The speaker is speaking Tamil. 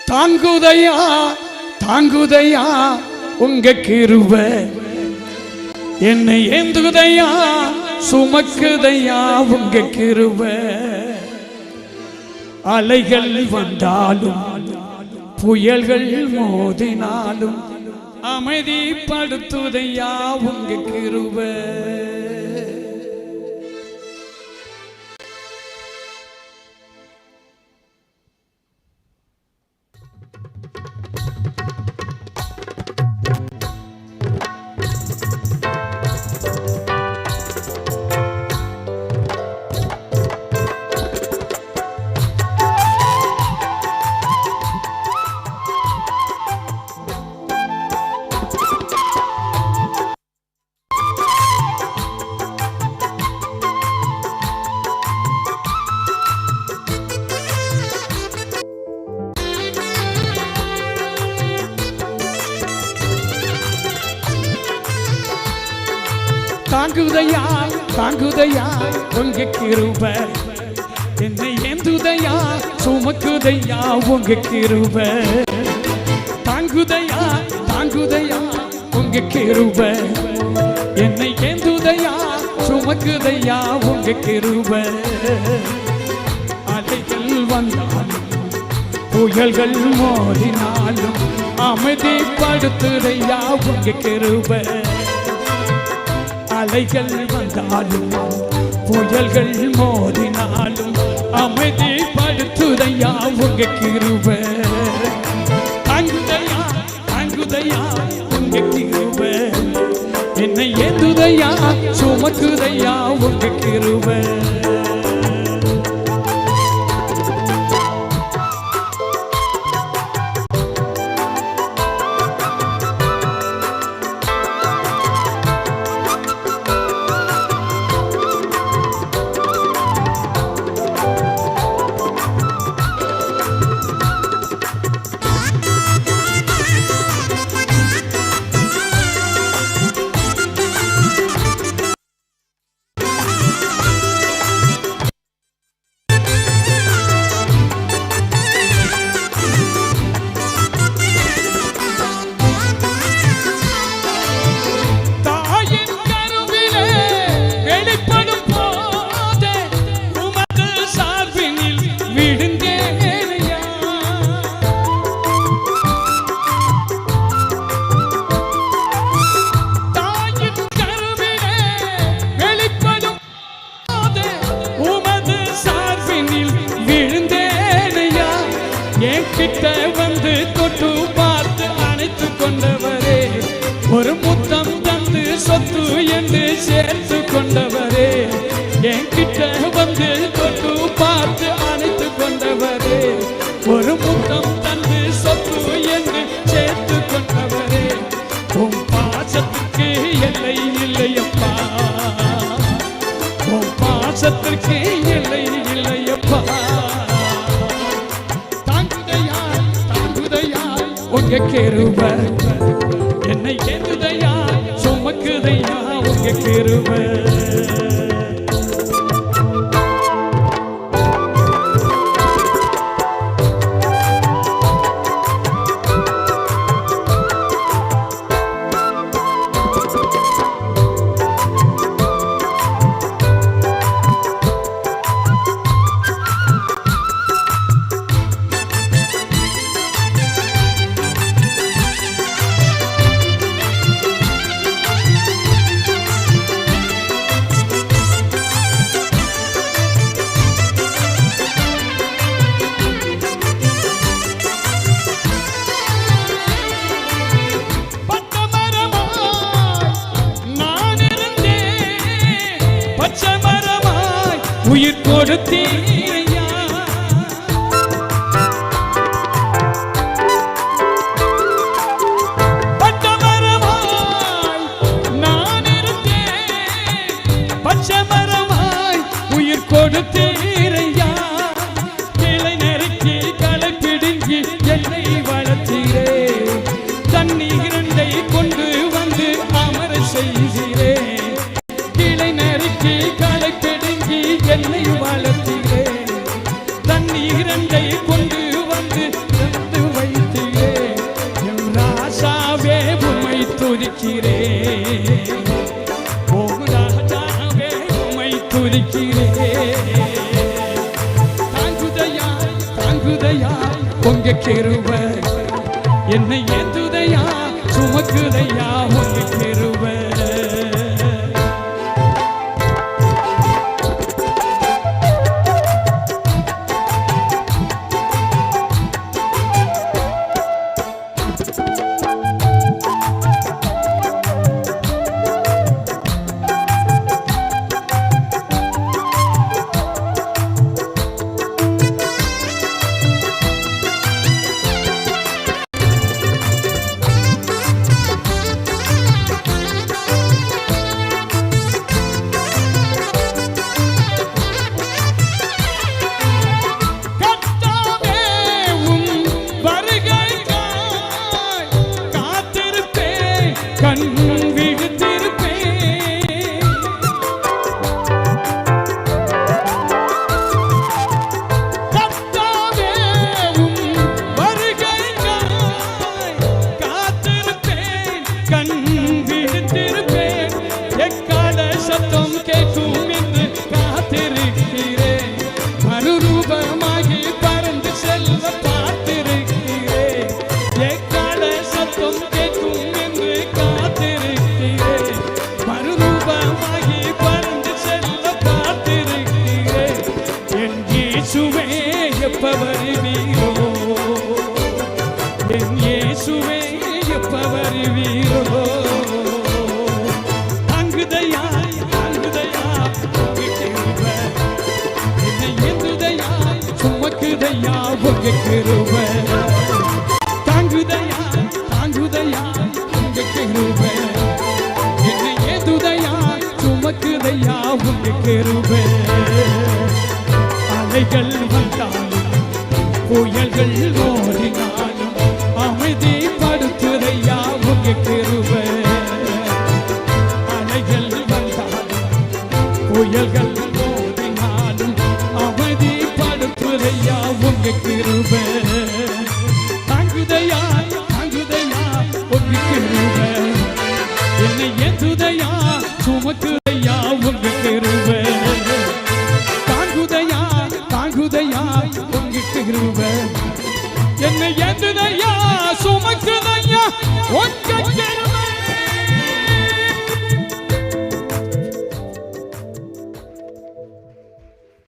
தாங்குதையா தாங்குதையா உங்க கிருபை, என்னை ஏந்துதையா சுமக்குதையா உங்க கிருபை. அலைகள் வந்தாலும் புயல்கள் மோதினாலும் அமைதிப்படுத்துதையா உங்க கிருபை. தாங்குதையா தாங்குதையா உங்க கிருபை, என்னை ஏந்துதையா சுமக்குதையா உங்க கிருபை. தாங்குதையா தாங்குதையா உங்க கிருபை, என்னை ஏந்துதையா சுமக்குதையா உங்க கிருபை. அலைகள் வந்தாலும் புயல்கள் மோதினாலும் அமைதிப்படுத்துதையா உங்க கிருபை. அலைகள் வந்தாலும் புயல்கள் மோதினாலும் அமைதிப்படுத்துதையா உங்க கிருபை. தாங்குதையா தாங்குதையா உங்க கிருபை, என்னை ஏந்துதையா சுமக்குதையா உங்க கிருபை. கிட்ட வந்து தொட்டு பார்த்து அணைத்து கொண்டவரே, ஒரு முத்தம் தந்து சொத்து என்று சேர்த்து கொண்டவரே. என்கிட்ட வந்து தொட்டு பார்த்து அணைத்து கொண்டவரே, ஒரு முத்தம் தந்து சொத்து என்று சேர்த்து கொண்டவரே. உம் பாசத்துக்கு எல்லை இல்லையப்பா, உம் பாசத்துக்கு எல்லை இல்லையப்பா. உங்க கிருபை, என்னை ஏந்துதையா சுமக்குதையா உங்க கிருபை. உயிர் கொடுத்தீரையா, பட்டமரமாய் நான் இருந்தேன், பச்சமரமாய் உயிர் கொடுத்தீரையா. கிளை நெருக்கி களை பிடுங்கி என்னை வளர்த்தீரே, தண்ணீரண்டை கொண்டு வந்து அமர செய்கிறே. கிளை நெருக்கி களை பிடுங்கி என்னை வளர்த்தீரே, தண்ணீரண்டை கொண்டு வந்து துதிக்கிறேன் ஓ ராஜாவே உம்மை துதிக்கிறேன் தாங்குதையா உங்க கிருபை என்னை ஏத்துதையா சுமக்குதையா உங்க கிருபை கண் விழித்திருப்பேன் கர்த்தாவே உம் வருகைக்காய் காத்திருப்பேன் கண் விழித்திருப்பேன் எக்கால சத்தம் கேட்கும் என்று காத்திருக்கிறேன் மறுரூபமாகி பறந்து செல்ல பார்த்திருக்கிறேன் எக்கால சத்தம் கேட்கும் எப்ப வருவீரோ என் இயேசுவே எப்ப வருவீரோ தாங்குதையா என்னை ஏந்துதையா சுமக்குதையா உங்க கிருபை தாங்குதையா உங்க கிருபை என்னை ஏந்துதையா சுமக்குதையா உங்க கிருபை அலைகள் வந்தாலும் புயல்கள் ஓடினாலும் அமைதிப்படுத்துதையா உங்க கிருபை அலைகள் வந்தாலும் புயல்கள் ஓடினாலும் அமைதிப்படுத்துதையா உங்க கிருபை தாங்குதையா உங்க கிருபை என்னை ஏத்துதையா சுமக்குதையா உங்க கிருபை தாங்குதையா உங்க கிருபை என்னை ஏத்துதையா சுமக்குதையா உங்க கிருபை